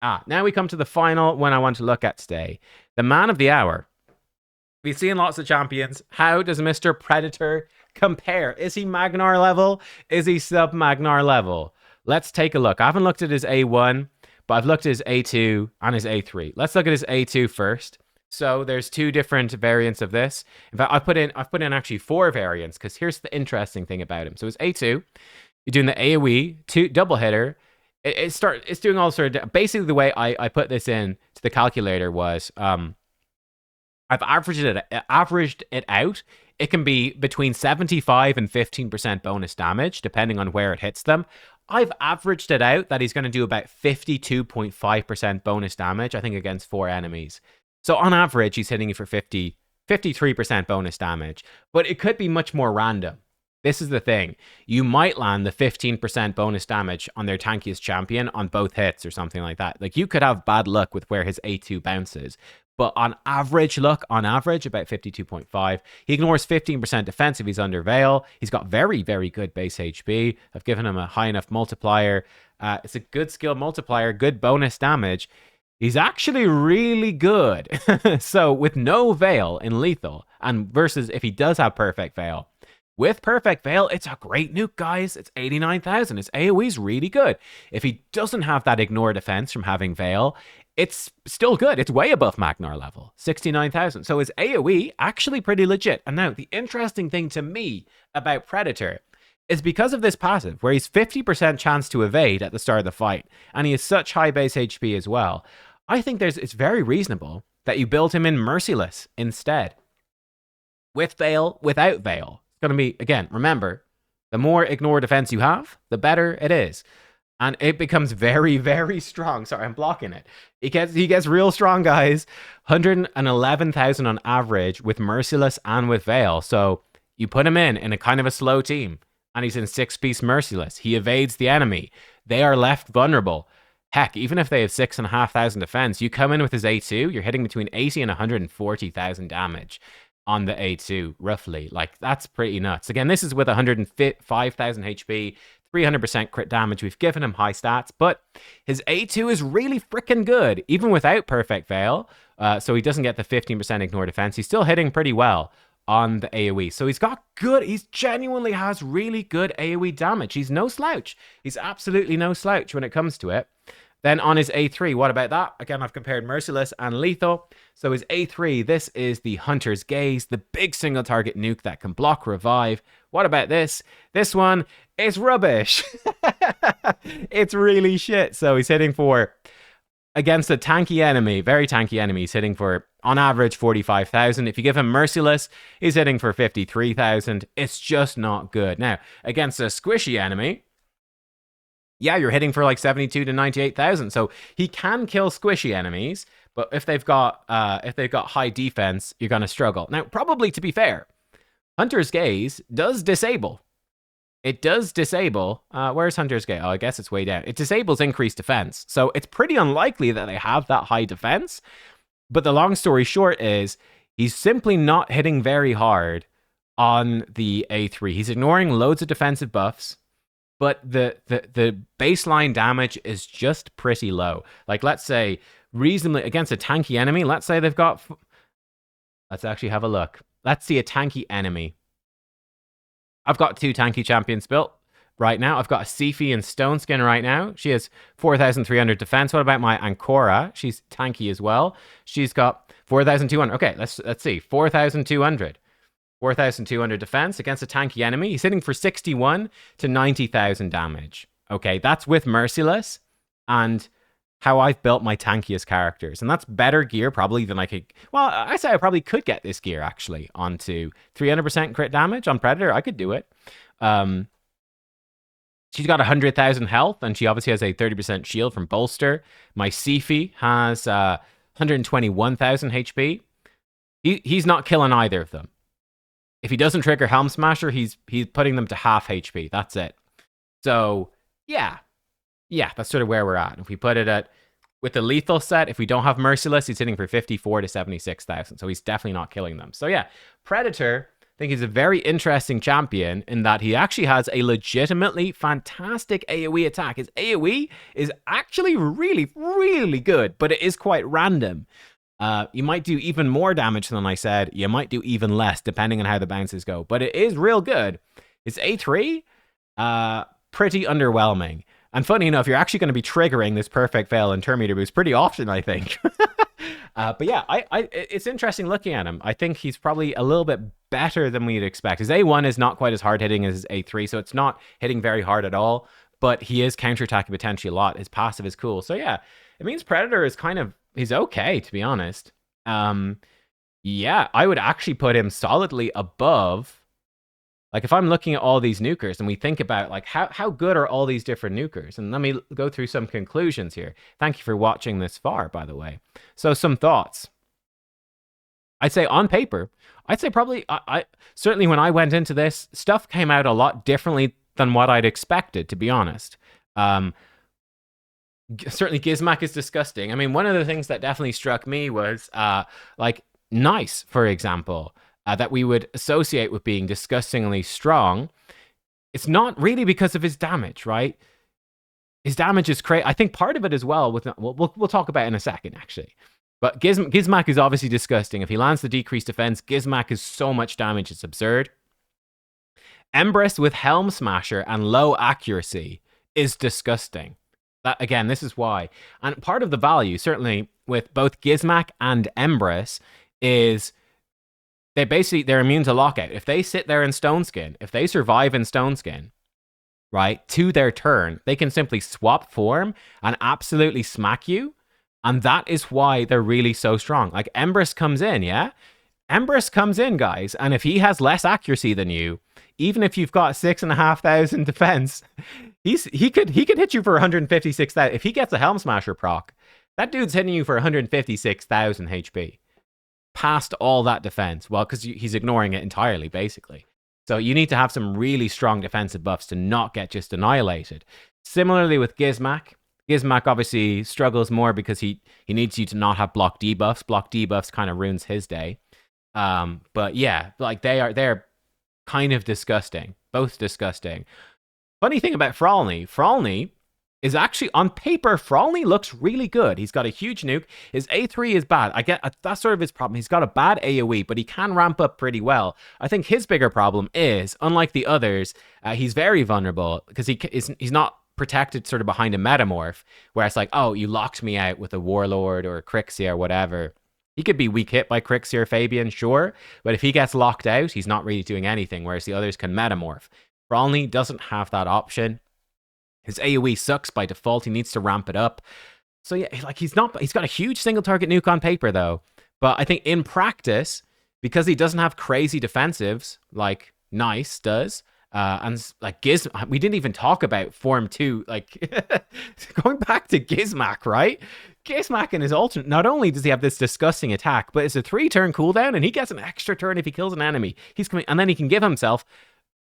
Now we come to the final one I want to look at today. The man of the hour. We've seen lots of champions. How does Mr. Predator compare? Is he Magnarr level? Is he sub-Magnarr level? Let's take a look. I haven't looked at his A1, but I've looked at his A2 and his A3. Let's look at his A2 first. So there's 2 different variants of this. In fact, I've put in actually 4 variants, because here's the interesting thing about him. So his A2, you're doing the AoE, double hitter. It's doing all sort of, basically the way I put this in to the calculator was, I've averaged it out. It can be between 75 and 15% bonus damage, depending on where it hits them. I've averaged it out that he's going to do about 52.5% bonus damage, I think, against 4 enemies. So on average, he's hitting you for 53% bonus damage. But it could be much more random. This is the thing. You might land the 15% bonus damage on their tankiest champion on both hits or something like that. Like, you could have bad luck with where his A2 bounces. But on average, about 52.5. He ignores 15% defense if he's under Veil. He's got very, very good base HP. I've given him a high enough multiplier. It's a good skill multiplier, good bonus damage. He's actually really good. So with no Veil in lethal, and versus if he does have perfect Veil, with perfect Veil, it's a great nuke, guys. It's 89,000. His AoE's really good. If he doesn't have that ignore defense from having Veil, it's still good. It's way above Magnarr level, 69,000. So his AoE, actually pretty legit. And now, the interesting thing to me about Predator is because of this passive, where he's 50% chance to evade at the start of the fight, and he has such high base HP as well, I think it's very reasonable that you build him in Merciless instead. With Veil, without Veil. It's going to be, again, remember, the more ignore defense you have, the better it is. And it becomes very, very strong. Sorry, I'm blocking it. He gets real strong, guys. 111,000 on average with Merciless and with Veil. So you put him in a kind of a slow team, and he's in 6-piece Merciless. He evades the enemy. They are left vulnerable. Heck, even if they have 6,500 defense, you come in with his A2, you're hitting between 80 and 140,000 damage on the A2, roughly. Like, that's pretty nuts. Again, this is with 105,000 HP, 300% crit damage. We've given him high stats, but his A2 is really freaking good, even without Perfect Veil. So he doesn't get the 15% ignore defense. He's still hitting pretty well on the AoE. So he's genuinely has really good AoE damage. He's no slouch. He's absolutely no slouch when it comes to it. Then on his A3, what about that? Again, I've compared Merciless and Lethal. So his A3, this is the Hunter's Gaze, the big single target nuke that can block revive. What about this? This one is rubbish. It's really shit. So he's hitting for, against a tanky enemy, very tanky enemy, he's hitting for, on average, 45,000. If you give him Merciless, he's hitting for 53,000. It's just not good. Now, against a squishy enemy, yeah, you're hitting for like 72 to 98,000. So he can kill squishy enemies, but if they've got high defense, you're gonna struggle. Now, probably to be fair, Hunter's Gaze does disable. It does disable. Where's Hunter's Gaze? Oh, I guess it's way down. It disables increased defense. So it's pretty unlikely that they have that high defense. But the long story short is he's simply not hitting very hard on the A3. He's ignoring loads of defensive buffs. But the baseline damage is just pretty low. Like, let's say, reasonably, against a tanky enemy, let's say they've got... Let's actually have a look. Let's see a tanky enemy. I've got 2 tanky champions built right now. I've got a Sifi and Stone Skin right now. She has 4,300 defense. What about my Ancora? She's tanky as well. She's got 4,200. Okay, let's see. 4,200. 4,200 defense against a tanky enemy. He's hitting for 61 to 90,000 damage. Okay, that's with Merciless and how I've built my tankiest characters. And that's better gear probably than I could... Well, I say I probably could get this gear, actually, onto 300% crit damage on Predator. I could do it. She's got 100,000 health, and she obviously has a 30% shield from Bolster. My Sifi has 121,000 HP. He's not killing either of them. If he doesn't trigger Helm Smasher, he's putting them to half HP. That's it. So, yeah. Yeah, that's sort of where we're at. If we put it at, with the lethal set, if we don't have Merciless, he's hitting for 54 to 76,000. So he's definitely not killing them. So yeah, Predator, I think he's a very interesting champion in that he actually has a legitimately fantastic AoE attack. His AoE is actually really, really good, but it is quite random. You might do even more damage than I said. You might do even less, depending on how the bounces go. But it is real good. His A3, pretty underwhelming. And funny enough, you're actually going to be triggering this Perfect Veil and Turn Meter boost pretty often, I think. But yeah, it's interesting looking at him. I think he's probably a little bit better than we'd expect. His A1 is not quite as hard hitting as his A3, so it's not hitting very hard at all. But he is counterattacking potentially a lot. His passive is cool. So yeah, it means Predator is kind of... He's okay, to be honest. Yeah, I would actually put him solidly above... Like, if I'm looking at all these nukers and we think about, like, how good are all these different nukers? And let me go through some conclusions here. Thank you for watching this far, by the way. So, some thoughts. I'd say on paper, I'd say probably, certainly when I went into this, stuff came out a lot differently than what I'd expected, to be honest. Certainly, Gizmak is disgusting. I mean, one of the things that definitely struck me was, like, Nice, for example. That we would associate with being disgustingly strong, it's not really because of his damage, right? His damage is crazy. I think part of it as well, we'll talk about in a second, actually. But Gizmak is obviously disgusting. If he lands the decreased defense, Gizmak is so much damage, it's absurd. Embrys with Helm Smasher and low accuracy is disgusting. That, again, this is why. And part of the value, certainly, with both Gizmak and Embrys is... They're immune to lockout. If they sit there in Stone Skin, if they survive in Stone Skin, right, to their turn, they can simply swap form and absolutely smack you. And that is why they're really so strong. Like, Embrys comes in, yeah? Embrys comes in, guys, and if he has less accuracy than you, even if you've got 6,500 defense, he could hit you for 156,000. If he gets a Helm Smasher proc, that dude's hitting you for 156,000 HP. Past all that defense, well, because he's ignoring it entirely, basically. So you need to have some really strong defensive buffs to not get just annihilated. Similarly with Gizmak. Gizmak obviously struggles more because he needs you to not have block debuffs. Block debuffs kind of ruins his day. But yeah, like they're kind of disgusting. Both disgusting. Funny thing about Frolni is actually, on paper, Frolni looks really good. He's got a huge nuke. His A3 is bad. I get that's sort of his problem. He's got a bad AoE, but he can ramp up pretty well. I think his bigger problem is, unlike the others, he's very vulnerable because he's not protected sort of behind a metamorph, where it's like, oh, you locked me out with a Warlord or a Crixia or whatever. He could be weak hit by Crixia or Fabian, sure, but if he gets locked out, he's not really doing anything, whereas the others can metamorph. Frolni doesn't have that option. His AoE sucks by default. He needs to ramp it up. So yeah, like he's got a huge single target nuke on paper though. But I think in practice, because he doesn't have crazy defensives like Nice does, and like we didn't even talk about Form 2, like going back to Gizmak, right? Gizmak in his alternate, not only does he have this disgusting attack, but it's a 3-turn cooldown and he gets an extra turn if he kills an enemy. He's coming, and then he can give himself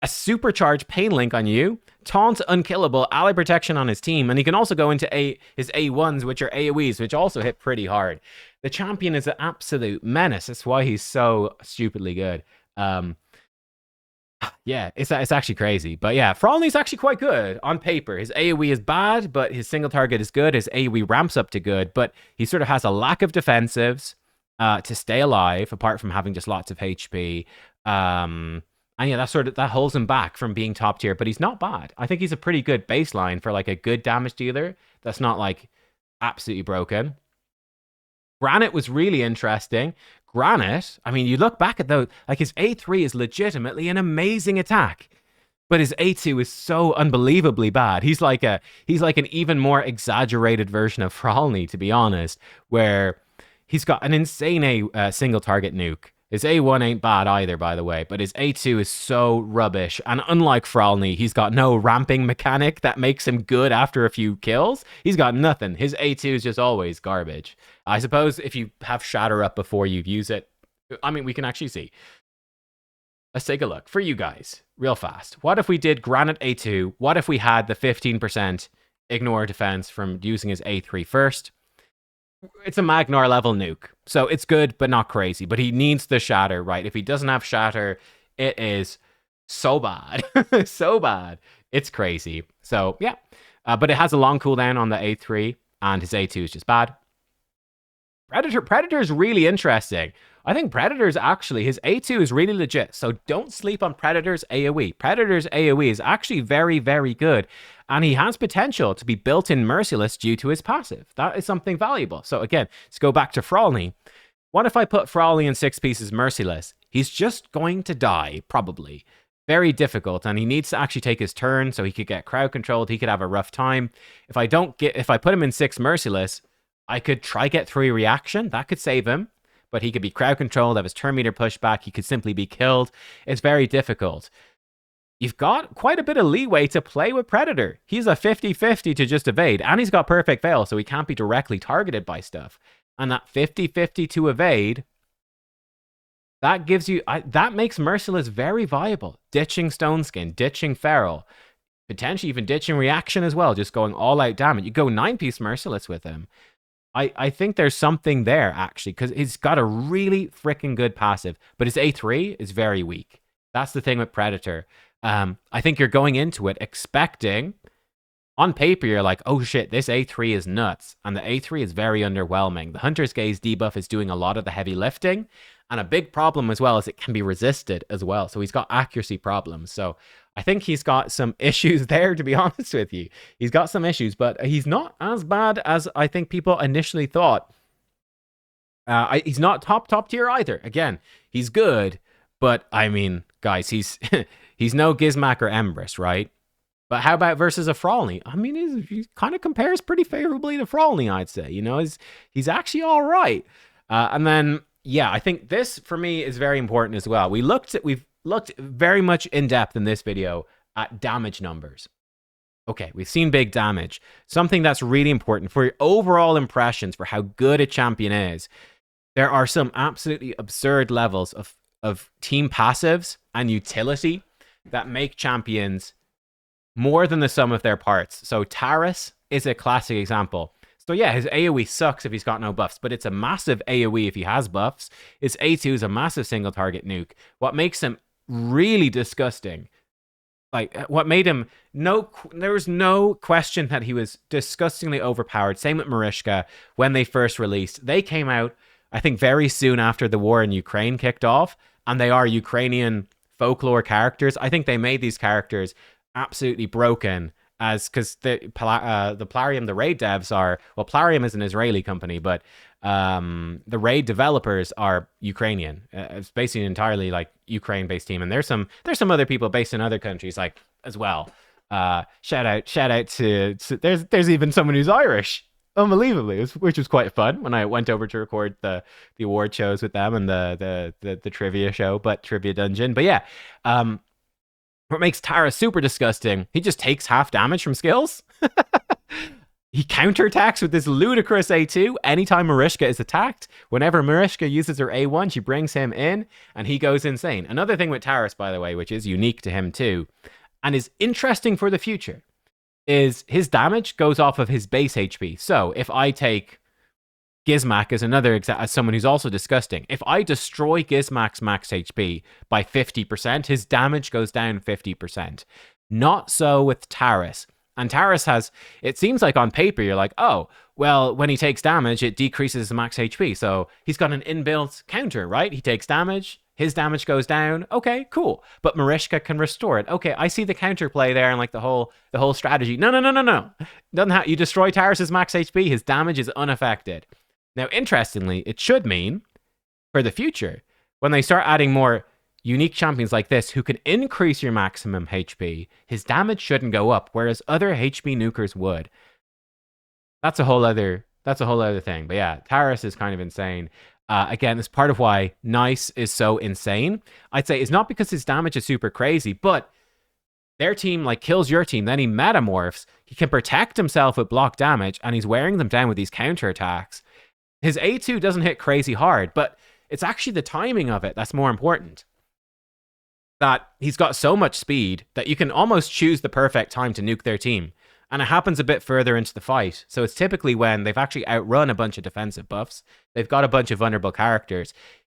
a supercharged pain link on you, taunt unkillable, ally protection on his team, and he can also go into his A1s, which are AoEs, which also hit pretty hard. The champion is an absolute menace. That's why he's so stupidly good. Yeah, it's actually crazy. But yeah, Frolni's actually quite good on paper. His AoE is bad, but his single target is good. His AoE ramps up to good, but he sort of has a lack of defensives to stay alive, apart from having just lots of HP. And yeah, that holds him back from being top tier, but he's not bad. I think he's a pretty good baseline for like a good damage dealer that's not like absolutely broken. Granyt was really interesting. Granyt, I mean, you look back at those, like his A3 is legitimately an amazing attack. But his A2 is so unbelievably bad. He's like an even more exaggerated version of Frolni, to be honest, where he's got an insane single target nuke. His A1 ain't bad either, by the way, but his A2 is so rubbish. And unlike Frolni, he's got no ramping mechanic that makes him good after a few kills. He's got nothing. His A2 is just always garbage. I suppose if you have Shatter up before you use it, I mean, we can actually see. Let's take a look for you guys real fast. What if we did Granyt A2? What if we had the 15% ignore defense from using his A3 first? It's a Magnarr level nuke. So it's good, but not crazy. But he needs the Shatter, right? If he doesn't have Shatter, it is so bad. So bad. It's crazy. So yeah. But it has a long cooldown on the A3, and his A2 is just bad. Predator is really interesting. I think Predator's actually, his A2 is really legit, so don't sleep on Predator's AoE. Predator's AoE is actually very, very good, and he has potential to be built-in Merciless due to his passive. That is something valuable. So again, let's go back to Frolni. What if I put Frolni in 6 pieces Merciless? He's just going to die, probably. Very difficult, and he needs to actually take his turn so he could get crowd controlled. He could have a rough time. If I put him in 6 Merciless, I could try get 3 reaction. That could save him. But he could be crowd controlled, have his turn meter pushed back. He could simply be killed. It's very difficult. You've got quite a bit of leeway to play with Predator. He's a 50-50 to just evade. And he's got perfect fail, so he can't be directly targeted by stuff. And that 50-50 to evade, that gives you... that makes Merciless very viable. Ditching Stone Skin, ditching Feral. Potentially even ditching Reaction as well. Just going all out damage. You go 9-piece Merciless with him. I think there's something there, actually, because he's got a really freaking good passive, but his A3 is very weak. That's the thing with Predator. I think you're going into it expecting, on paper, you're like, oh shit, this A3 is nuts, and the A3 is very underwhelming. The Hunter's Gaze debuff is doing a lot of the heavy lifting, and a big problem as well is it can be resisted as well, so he's got accuracy problems. So I think he's got some issues there, to be honest with you. He's got some issues, but he's not as bad as I think people initially thought. He's not top tier either. Again, he's good, but I mean, guys, he's he's no Gizmak or Embrys, right? But how about versus a Frolni? I mean, he kind of compares pretty favorably to Frolni, I'd say. You know, he's actually all right. And then, yeah, I think this, for me, is very important as well. We've looked very much in depth in this video at damage numbers. Okay, we've seen big damage. Something that's really important for your overall impressions for how good a champion is. There are some absolutely absurd levels of team passives and utility that make champions more than the sum of their parts. So Taris is a classic example. So yeah, his AoE sucks if he's got no buffs, but it's a massive AoE if he has buffs. His A2 is a massive single target nuke. What makes him really disgusting, like what made him there was no question that he was disgustingly overpowered. Same with Mariska when they first released. They came out, I think, very soon after the war in Ukraine kicked off, and they are Ukrainian folklore characters. I think they made these characters absolutely broken, as because the Plarium, the Raid devs are, well, Plarium is an Israeli company, but the Raid developers are Ukrainian. It's basically entirely like Ukraine-based team, and there's some other people based in other countries like as well. Shout out to there's even someone who's Irish, unbelievably, which was quite fun when I went over to record the award shows with them and the trivia show, but trivia dungeon. But yeah, what makes Tara super disgusting, he just takes half damage from skills. He counterattacks with this ludicrous A2 anytime Mariska is attacked. Whenever Mariska uses her A1, she brings him in, and he goes insane. Another thing with Taris, by the way, which is unique to him too, and is interesting for the future, is his damage goes off of his base HP. So if I take Gizmak as someone who's also disgusting, if I destroy Gizmak's max HP by 50%, his damage goes down 50%. Not so with Taris. And Taris has, it seems like on paper, you're like, oh, well, when he takes damage, it decreases his max HP. So he's got an inbuilt counter, right? He takes damage, his damage goes down. Okay, cool. But Mariska can restore it. Okay, I see the counterplay there and like the whole strategy. No. Doesn't you destroy Taris's max HP, his damage is unaffected. Now, interestingly, it should mean for the future. When they start adding more unique champions like this who can increase your maximum HP, his damage shouldn't go up, whereas other HP nukers would. That's a whole other thing. But yeah, Taris is kind of insane. Again, it's part of why Nice is so insane. I'd say it's not because his damage is super crazy, but their team like kills your team, then he metamorphs. He can protect himself with block damage, and he's wearing them down with these counterattacks. His A2 doesn't hit crazy hard, but it's actually the timing of it that's more important. That he's got so much speed that you can almost choose the perfect time to nuke their team. And it happens a bit further into the fight. So it's typically when they've actually outrun a bunch of defensive buffs. They've got a bunch of vulnerable characters.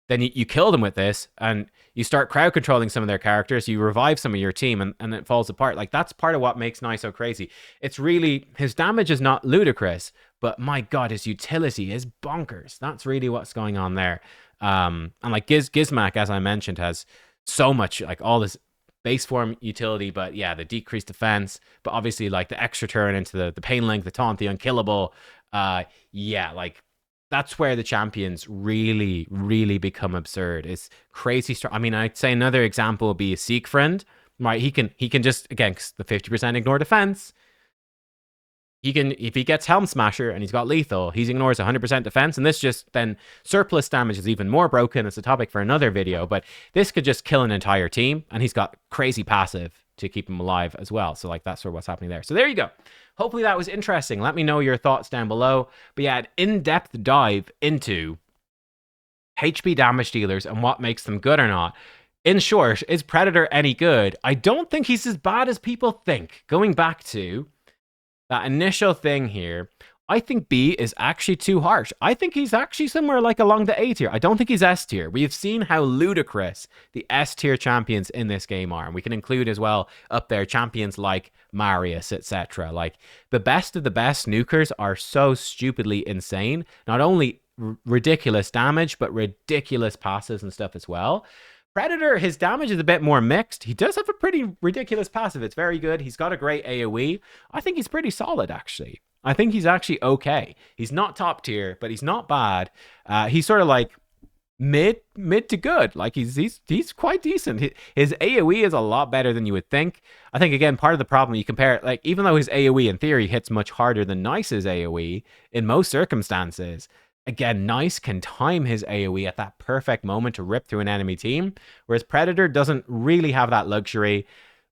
Then you kill them with this, and you start crowd controlling some of their characters. You revive some of your team, and it falls apart. Like, that's part of what makes Nice so crazy. It's really, his damage is not ludicrous, but my god, his utility is bonkers. That's really what's going on there. And like Gizmak, as I mentioned, has so much, like all this base form utility, but yeah, the decreased defense, but obviously like the extra turn into the pain link, the taunt, the unkillable. Yeah, like that's where the champions really, really become absurd. It's crazy strong. I mean, I'd say another example would be a Siegfried, right? He can just, again, the 50% ignore defense. He can, if he gets Helm Smasher and he's got lethal, he ignores 100% defense, and this just then surplus damage is even more broken. It's a topic for another video, but this could just kill an entire team, and he's got crazy passive to keep him alive as well. So like that's sort of what's happening there. So there you go. Hopefully that was interesting. Let me know your thoughts down below. But yeah, an in-depth dive into HP damage dealers and what makes them good or not. In short, is Predator any good? I don't think he's as bad as people think. Going back to that initial thing here, I think B is actually too harsh. I think he's actually somewhere like along the A tier. I don't think he's S tier. We have seen how ludicrous the S tier champions in this game are. And we can include as well up there champions like Marius, etc. Like the best of the best nukers are so stupidly insane. Not only ridiculous damage, but ridiculous passives and stuff as well. Predator, his damage is a bit more mixed. He does have a pretty ridiculous passive. It's very good. He's got a great AoE. I think he's pretty solid, actually. I think he's actually okay. He's not top tier, but he's not bad. He's sort of like mid to good. Like he's quite decent. His AoE is a lot better than you would think. I think, again, part of the problem, you compare it, like, even though his AoE in theory hits much harder than Nice's AoE in most circumstances, again, Nice can time his AoE at that perfect moment to rip through an enemy team, whereas Predator doesn't really have that luxury.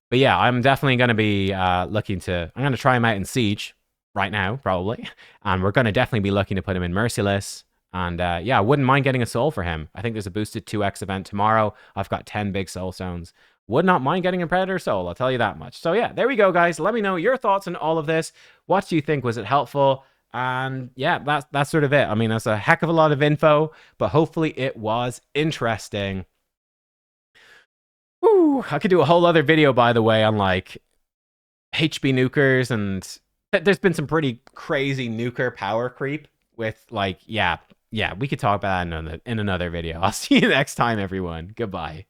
But yeah, I'm definitely going to be I'm going to try him out in Siege right now, probably. And we're going to definitely be looking to put him in Merciless. And yeah, I wouldn't mind getting a soul for him. I think there's a boosted 2x event tomorrow. I've got 10 big soul stones. Would not mind getting a Predator soul, I'll tell you that much. So yeah, there we go, guys. Let me know your thoughts on all of this. What do you think? Was it helpful? And yeah, that's sort of it. I mean, that's a heck of a lot of info, but hopefully it was interesting. Woo, I could do a whole other video, by the way, on like HP nukers, and there's been some pretty crazy nuker power creep with like, yeah, we could talk about that in another video. I'll see you next time, everyone. Goodbye.